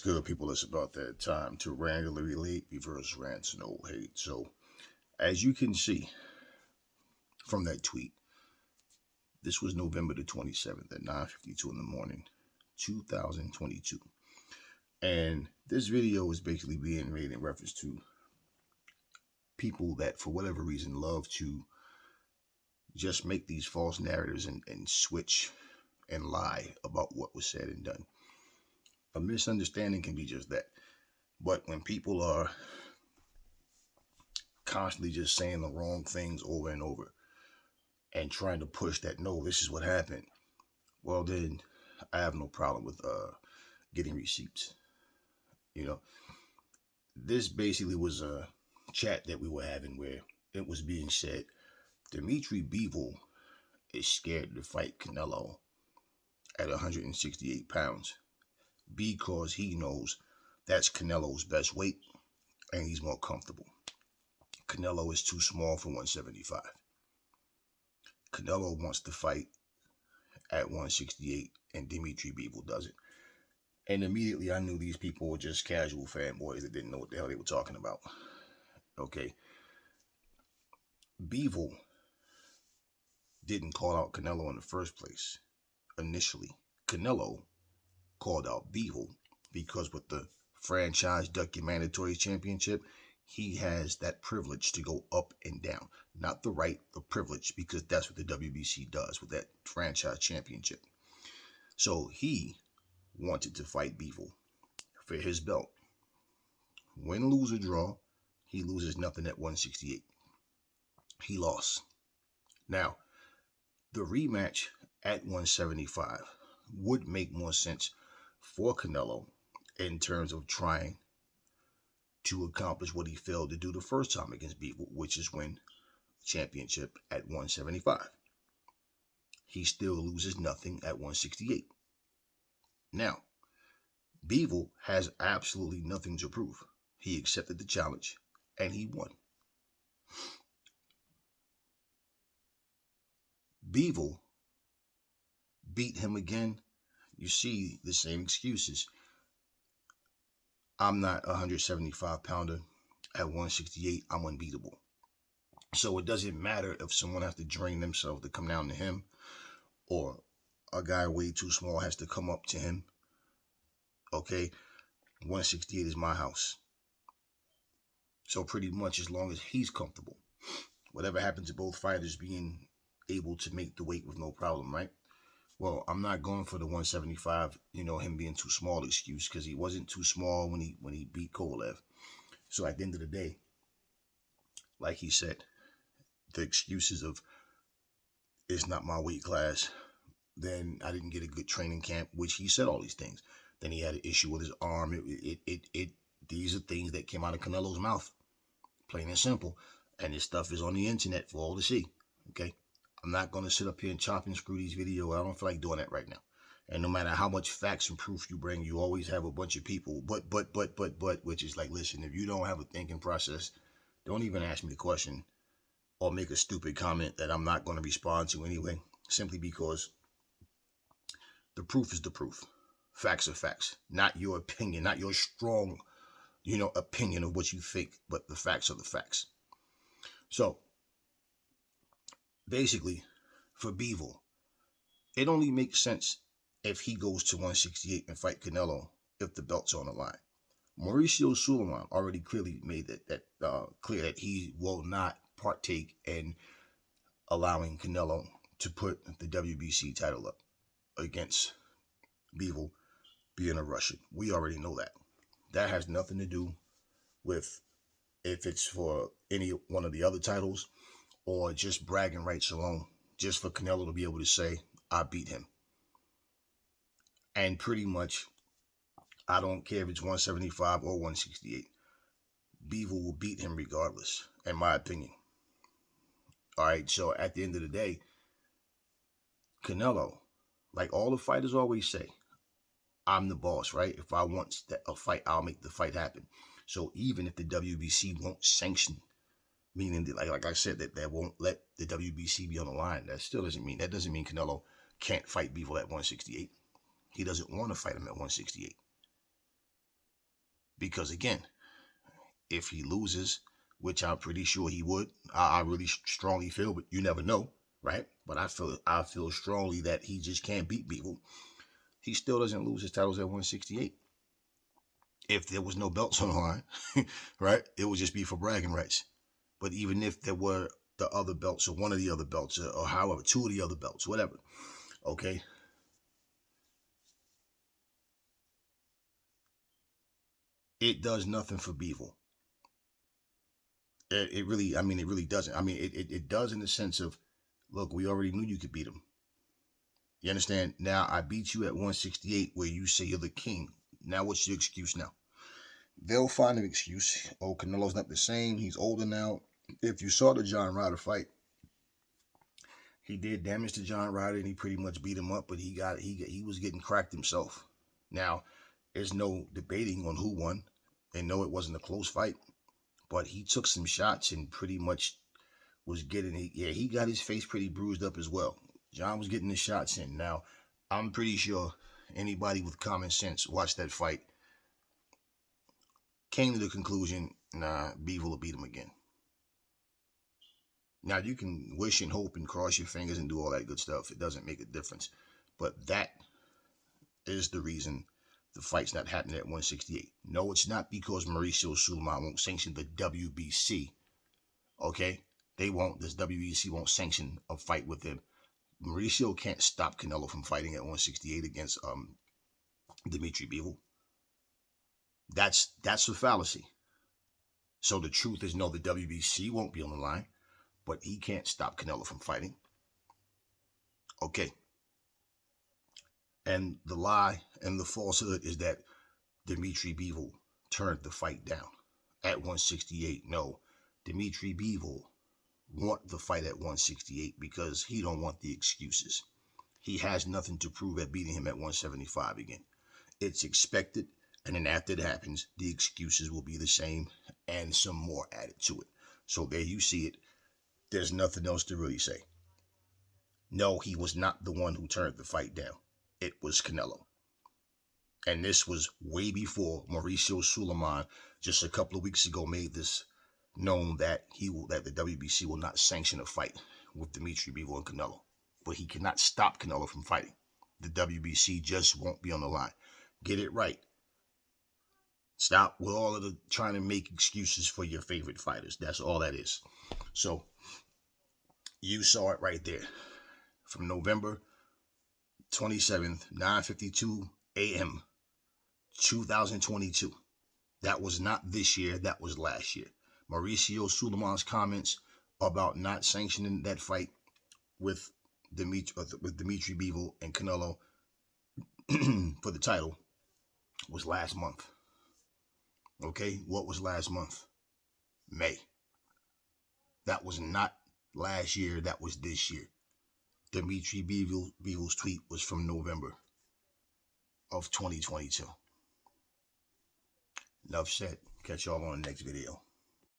good, people? It's about that time to randomly relate reverse rants, no hate. So, as you can see from that tweet, this was November the 27th at 9:52 in the morning, 2022. And this video is basically being made in reference to people that, for whatever reason, love to just make these false narratives and switch and lie about what was said and done. A misunderstanding can be just that. But when people are constantly just saying the wrong things over and over and trying to push that, no, this is what happened, well, then I have no problem with getting receipts. You know, this basically was a chat that we were having where it was being said Dimitri Bivol is scared to fight Canelo at 168 pounds because he knows that's Canelo's best weight and he's more comfortable. Canelo is too small for 175. Canelo wants to fight at 168 and Dimitri Bivol doesn't. And immediately I knew these people were just casual fanboys that didn't know what the hell they were talking about. Okay. Bivol didn't call out Canelo in the first place. Initially, Canelo called out Bivol because with the franchise Ducky Mandatory Championship, he has that privilege to go up and down. Not the right, the privilege, because that's what the WBC does with that franchise championship. So he wanted to fight Bivol for his belt. Win, lose, or draw, he loses nothing at 168. He lost. Now, the rematch at 175 would make more sense for Canelo in terms of trying to accomplish what he failed to do the first time against Bivol, which is win the championship at 175. He still loses nothing at 168. Now, Bivol has absolutely nothing to prove. He accepted the challenge and he won. Bivol beat him again. You see the same excuses. I'm not a 175 pounder. At 168, I'm unbeatable. So it doesn't matter if someone has to drain themselves to come down to him or a guy way too small has to come up to him. Okay, 168 is my house. So pretty much as long as he's comfortable, whatever happens to both fighters being able to make the weight with no problem, right? Well, I'm not going for the 175, him being too small excuse, because he wasn't too small when he beat Kovalev. So at the end of the day, like he said, the excuses of it's not my weight class, then I didn't get a good training camp, which he said all these things. Then he had an issue with his arm. These are things that came out of Canelo's mouth, plain and simple. And this stuff is on the internet for all to see. Okay, I'm not going to sit up here and chop and screw these videos. I don't feel like doing that right now. And no matter how much facts and proof you bring, you always have a bunch of people, but, which is like, listen, if you don't have a thinking process, don't even ask me the question or make a stupid comment that I'm not going to respond to anyway, simply because the proof is the proof. Facts are facts, not your opinion, not your strong, opinion of what you think, but the facts are the facts. So, basically, for Bivol, it only makes sense if he goes to 168 and fight Canelo if the belt's on the line. Mauricio Sulaiman already clearly made that clear that he will not partake in allowing Canelo to put the WBC title up against Bivol being a Russian. We already know that. That has nothing to do with if it's for any one of the other titles or just bragging rights alone, just for Canelo to be able to say, I beat him. And pretty much, I don't care if it's 175 or 168. Bivol will beat him regardless, in my opinion. All right, so at the end of the day, Canelo, like all the fighters always say, I'm the boss, right? If I want a fight, I'll make the fight happen. So even if the WBC won't sanction, meaning that, like I said, that won't let the WBC be on the line, that doesn't mean Canelo can't fight Bivol at 168. He doesn't want to fight him at 168. Because again, if he loses, which I'm pretty sure he would, I really strongly feel, but you never know, right? But I feel strongly that he just can't beat Bivol. He still doesn't lose his titles at 168. If there was no belts on the line, right, it would just be for bragging rights. But even if there were the other belts or one of the other belts or however, two of the other belts, whatever, okay, it does nothing for Bivol. It really, I mean, it really doesn't. I mean, it does in the sense of, look, we already knew you could beat him. You understand? Now I beat you at 168 where you say you're the king. Now what's your excuse now? They'll find an excuse. Oh, Canelo's not the same. He's older now. If you saw the John Ryder fight, he did damage to John Ryder and he pretty much beat him up, but he was getting cracked himself. Now, there's no debating on who won. And no, it wasn't a close fight, but he took some shots and pretty much was getting he got his face pretty bruised up as well. John was getting the shots in. Now, I'm pretty sure anybody with common sense watched that fight, came to the conclusion, nah, Bivol will beat him again. Now, you can wish and hope and cross your fingers and do all that good stuff. It doesn't make a difference. But that is the reason the fight's not happening at 168. No, it's not because Mauricio Sulaiman won't sanction the WBC. Okay? They won't. This WBC won't sanction a fight with him. Mauricio can't stop Canelo from fighting at 168 against Dimitri Bivol. That's a fallacy. So the truth is, no, the WBC won't be on the line, but he can't stop Canelo from fighting. Okay. And the lie and the falsehood is that Dimitri Bivol turned the fight down at 168. No, Dimitri Bivol want the fight at 168 because he don't want the excuses. He has nothing to prove at beating him at 175 again. It's expected, and then after it happens, the excuses will be the same and some more added to it. So there you see it. There's nothing else to really say. No, he was not the one who turned the fight down. It was Canelo. And this was way before Mauricio Sulaiman just a couple of weeks ago made this known that that the WBC will not sanction a fight with Dimitri Bivol and Canelo. But he cannot stop Canelo from fighting. The WBC just won't be on the line. Get it right. Stop with all of the trying to make excuses for your favorite fighters. That's all that is. So you saw it right there. From November 27th, 9:52 a.m., 2022. That was not this year. That was last year. Mauricio Sulaiman's comments about not sanctioning that fight with Dimitri Bivol and Canelo for the title was last month. Okay, what was last month? May. That was not last year. That was this year. Dimitri Bivol's tweet was from November of 2022. Enough said. Catch y'all on the next video.